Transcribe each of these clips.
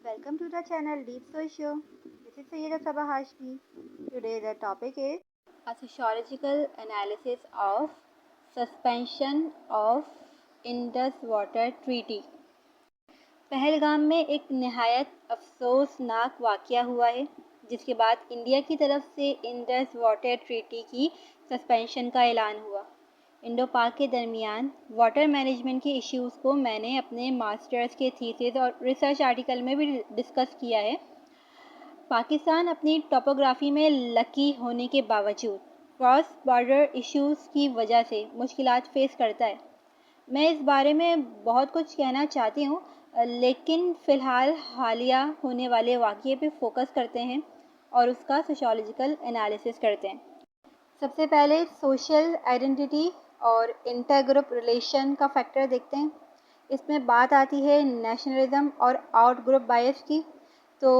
Welcome to the channel Deep Social. This is Sayyida Sabah Hashmi. Today the topic is a sociological analysis of suspension of Indus Water Treaty. Pahalgam में एक नहायत अफसोसनाक वाक़या हुआ है जिसके बाद इंडिया की तरफ से इंडस वाटर ट्रीटी की सस्पेंशन का ऐलान हुआ। इंडो पाक के दरमियान वाटर मैनेजमेंट के इश्यूज़ को मैंने अपने मास्टर्स के थीसिस और रिसर्च आर्टिकल में भी डिस्कस किया है। पाकिस्तान अपनी टोपोग्राफी में लकी होने के बावजूद क्रॉस बॉर्डर इश्यूज़ की वजह से मुश्किलात फेस करता है। मैं इस बारे में बहुत कुछ कहना चाहती हूँ, लेकिन फ़िलहाल हालिया होने वाले वाक़ये पे फोकस करते हैं और उसका सोशियोलॉजिकल एनालिसिस करते हैं। सबसे पहले सोशल आइडेंटिटी और इंटर ग्रुप रिलेशन का फैक्टर देखते हैं। इसमें बात आती है नेशनलिज्म और आउट ग्रुप बायस की। तो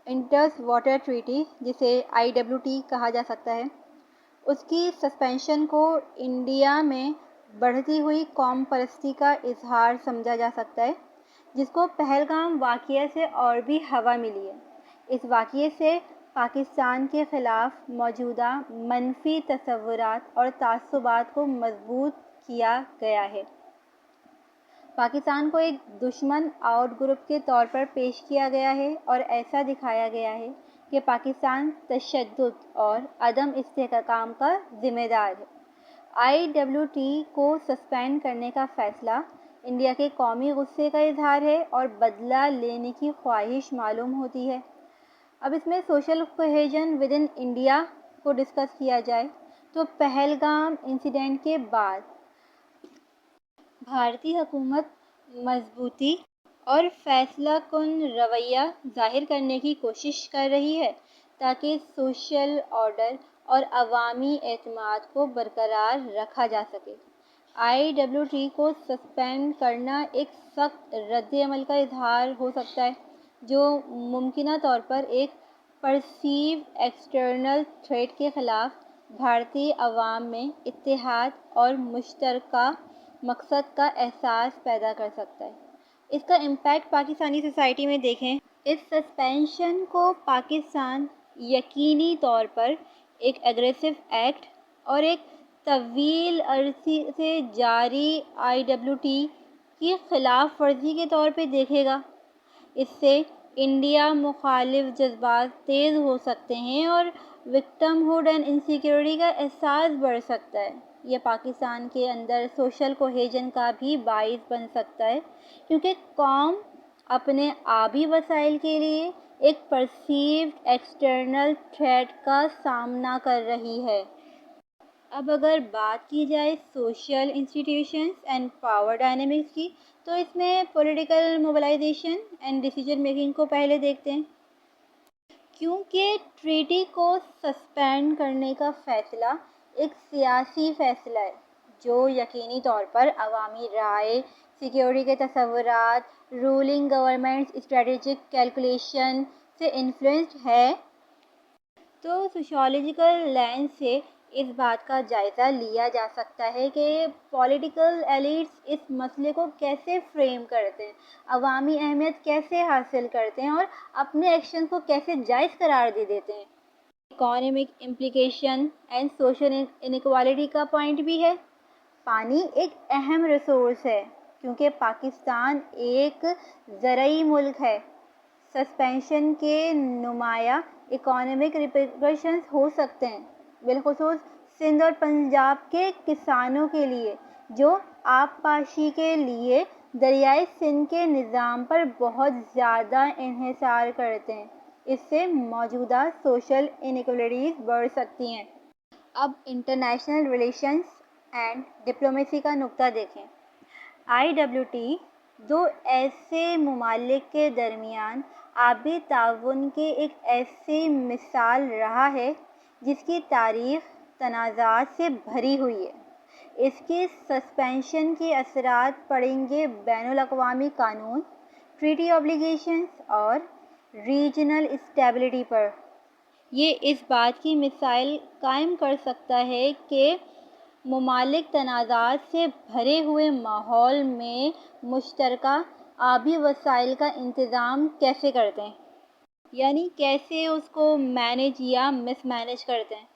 इंडस वाटर ट्रीटी, जिसे IWT कहा जा सकता है, उसकी सस्पेंशन को इंडिया में बढ़ती हुई कौम परस्ती का इजहार समझा जा सकता है, जिसको पहलगाम वाक़ये से और भी हवा मिली है। इस वाक़ये से पाकिस्तान के ख़िलाफ़ मौजूदा मनफी तसव्वुरात और तासुबात को मजबूत किया गया है। पाकिस्तान को एक दुश्मन आउट ग्रुप के तौर पर पेश किया गया है और ऐसा दिखाया गया है कि पाकिस्तान तशद्दुद और अदम इस्तेहकाम का ज़िम्मेदार है। IWT को सस्पेंड करने का फ़ैसला इंडिया के कौमी गुस्से का इजहार है और बदला लेने की ख्वाहिश मालूम होती है। अब इसमें social cohesion with in India को डिस्कस किया जाए तो पहलगाम इंसिडेंट के बाद भारतीय हुकूमत मजबूती और फैसला कुन रवैया ज़ाहिर करने की कोशिश कर रही है ताकि सोशल ऑर्डर और अवामी एतमाद को बरकरार रखा जा सके। IWT को सस्पेंड करना एक सख्त रद्द-ए-अमल का इजहार हो सकता है, जो मुमकिना तौर पर एक परसीव एक्सटर्नल थ्रेट के ख़िलाफ़ भारतीय अवाम में इत्तेहाद और मुश्तरका मकसद का एहसास पैदा कर सकता है। इसका इम्पैक्ट पाकिस्तानी सोसाइटी में देखें। इस सस्पेंशन को पाकिस्तान यकीनी तौर पर एक एग्रेसिव एक्ट और एक तवील अरसे से जारी IWT की खिलाफ वर्जी के तौर पे देखेगा। इससे इंडिया मुखालिफ जज्बात तेज़ हो सकते हैं और विक्टिमहुड एंड इनसिक्योरिटी का एहसास बढ़ सकता है। यह पाकिस्तान के अंदर सोशल कोहेजन का भी बाइस बन सकता है, क्योंकि कौम अपने आबी वसाइल के लिए एक परसीव्ड एक्सटर्नल थ्रेट का सामना कर रही है। अब अगर बात की जाए social institutions and power dynamics की, तो इसमें political mobilization and decision making को पहले देखते हैं। क्योंकि ट्रीटी को सस्पेंड करने का फ़ैसला एक सियासी फ़ैसला है जो यकीनी तौर पर अवामी राय, सिक्योरिटी के तसव्वुरात, रूलिंग गवर्नमेंट्स स्ट्रेटेजिक कैलकुलेशन से इन्फ्लुएंस्ड है। तो सोशियोलॉजिकल लेंस से इस बात का जायज़ा लिया जा सकता है कि पॉलिटिकल एलिट्स इस मसले को कैसे फ्रेम करते हैं, अवामी अहमियत कैसे हासिल करते हैं और अपने एक्शन को कैसे जायज़ करार दे देते हैं। Economic implication and social inequality का पॉइंट भी है। पानी एक अहम रिसोर्स है क्योंकि पाकिस्तान एक ज़रई मुल्क है। सस्पेंशन के नुमाया इकोनॉमिक रिपरकशंस हो सकते हैं, बिलखुसूस सिंध और पंजाब के किसानों के लिए जो आबपाशी के लिए दरियाए सिंध के निज़ाम पर बहुत ज़्यादा इन्हिसार करते हैं। इससे मौजूदा सोशल इनइक्वालिटीज़ बढ़ सकती हैं। अब इंटरनेशनल रिलेशंस एंड डिप्लोमेसी का नुक्ता देखें। IWT दो ऐसे ममालिक के दरमियान आबी ताउन के एक ऐसी मिसाल रहा है जिसकी तारीख़ तनाज़ात से भरी हुई है। इसकी सस्पेंशन के असरात पड़ेंगे बैनुल अक़वामी कानून, ट्रीटी ऑब्लिगेशंस और रीजनल स्टेबिलिटी पर। ये इस बात की मिसाल कायम कर सकता है कि ममालिक तनाज़ात से भरे हुए माहौल में मुश्तरका آبی وسائل کا انتظام کیسے کرتے ہیں، یعنی کیسے اس کو مینیج یا مس مینیج کرتے ہیں،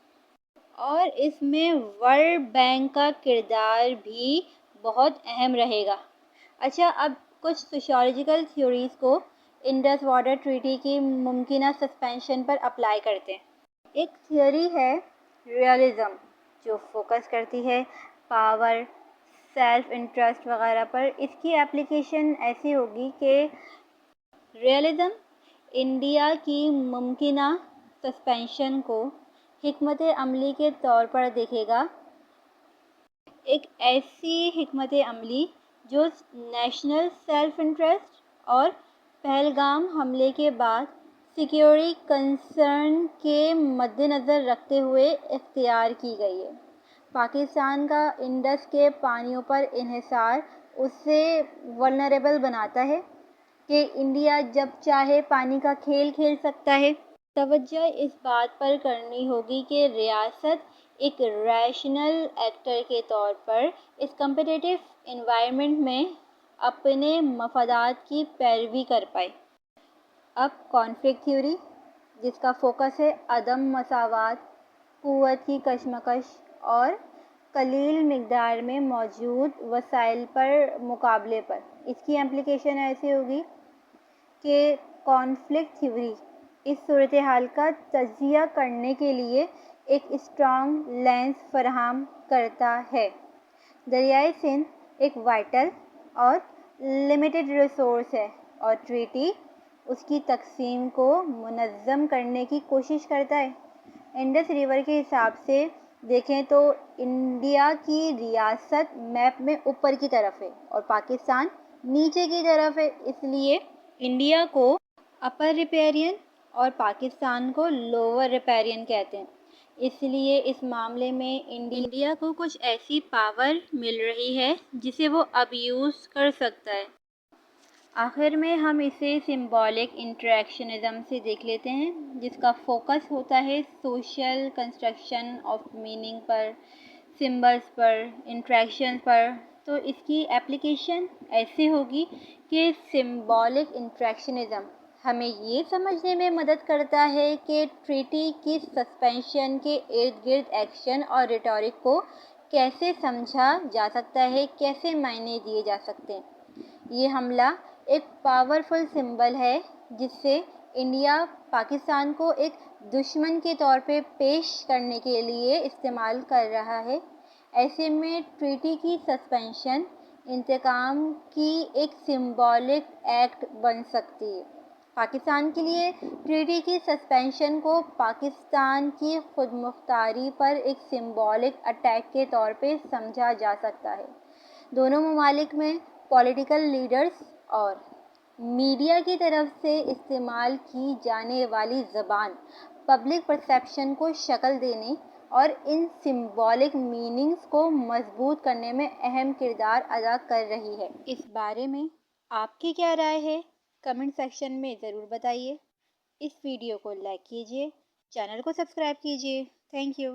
اور اس میں ورلڈ بینک کا کردار بھی بہت اہم رہے گا۔ اچھا، اب کچھ سوشیولوجیکل تھیوریز کو انڈس واٹر ٹریٹی کی ممکنہ سسپینشن پر اپلائی کرتے ہیں۔ ایک تھیوری ہے ریئلزم، جو فوکس کرتی ہے پاور، سیلف انٹرسٹ وغیرہ پر۔ اس کی اپلیکیشن ایسی ہوگی کہ ریئلزم انڈیا کی ممکنہ سسپینشن کو حکمت عملی کے طور پر دیکھے گا، ایک ایسی حکمت عملی جو نیشنل سیلف انٹرسٹ اور پہلگام حملے کے بعد سیکیورٹی کنسرن کے مد نظر رکھتے ہوئے اختیار کی گئی ہے۔ پاکستان کا انڈس کے پانیوں پر انحصار اسے ولنریبل بناتا ہے کہ انڈیا جب چاہے پانی کا کھیل کھیل سکتا ہے۔ توجہ اس بات پر کرنی ہوگی کہ ریاست ایک ریشنل ایکٹر کے طور پر اس کمپیٹیٹو انوائرمنٹ میں اپنے مفادات کی پیروی کر پائے۔ اب کانفلکٹ تھیوری، جس کا فوکس ہے عدم مساوات، قوت کی کشمکش اور قلیل مقدار میں موجود وسائل پر مقابلے پر۔ اس کی امپلیکیشن ایسی ہوگی کہ کانفلکٹ تھیوری اس صورتحال کا تجزیہ کرنے کے لیے ایک اسٹرانگ لینس فراہم کرتا ہے۔ دریائے سندھ ایک وائٹل اور لمیٹڈ ریسورس ہے، اور ٹریٹی اس کی تقسیم کو منظم کرنے کی کوشش کرتا ہے۔ انڈس ریور کے حساب سے دیکھیں تو انڈیا کی ریاست میپ میں اوپر کی طرف ہے اور پاکستان نیچے کی طرف ہے، اس لیے انڈیا کو اپر ریپیرین اور پاکستان کو لوور ریپیرین کہتے ہیں۔ اس لیے اس معاملے میں انڈیا کو کچھ ایسی پاور مل رہی ہے جسے وہ اب یوز کر سکتا ہے۔ آخر میں ہم اسے سمبولک انٹریکشنزم سے دیکھ لیتے ہیں، جس کا فوکس ہوتا ہے سوشل کنسٹرکشن آف میننگ پر، سمبلز پر، انٹریکشن پر۔ تو اس کی اپلیکیشن ایسے ہوگی کہ سمبولک انٹریکشنزم ہمیں یہ سمجھنے میں مدد کرتا ہے کہ ٹریٹی کی سسپینشن کے ارد گرد ایکشن اور ریٹورک کو کیسے سمجھا جا سکتا ہے، کیسے معنی دیے جا سکتے ہیں۔ یہ حملہ ایک پاورفل سمبل ہے جس سے انڈیا پاکستان کو ایک دشمن کے طور پہ پیش کرنے کے لیے استعمال کر رہا ہے۔ ایسے میں ٹریٹی کی سسپینشن انتقام کی ایک سمبولک ایکٹ بن سکتی ہے۔ پاکستان کے لیے ٹریٹی کی سسپینشن کو پاکستان کی خود مختاری پر ایک سمبولک اٹیک کے طور پہ سمجھا جا سکتا ہے۔ دونوں ممالک میں پولیٹیکل لیڈرز اور میڈیا کی طرف سے استعمال کی جانے والی زبان پبلک پرسیپشن کو شکل دینے اور ان سمبولک میننگز کو مضبوط کرنے میں اہم کردار ادا کر رہی ہے۔ اس بارے میں آپ کی کیا رائے ہے؟ کمنٹ سیکشن میں ضرور بتائیے۔ اس ویڈیو کو لائک کیجیے، چینل کو سبسکرائب کیجیے۔ Thank you.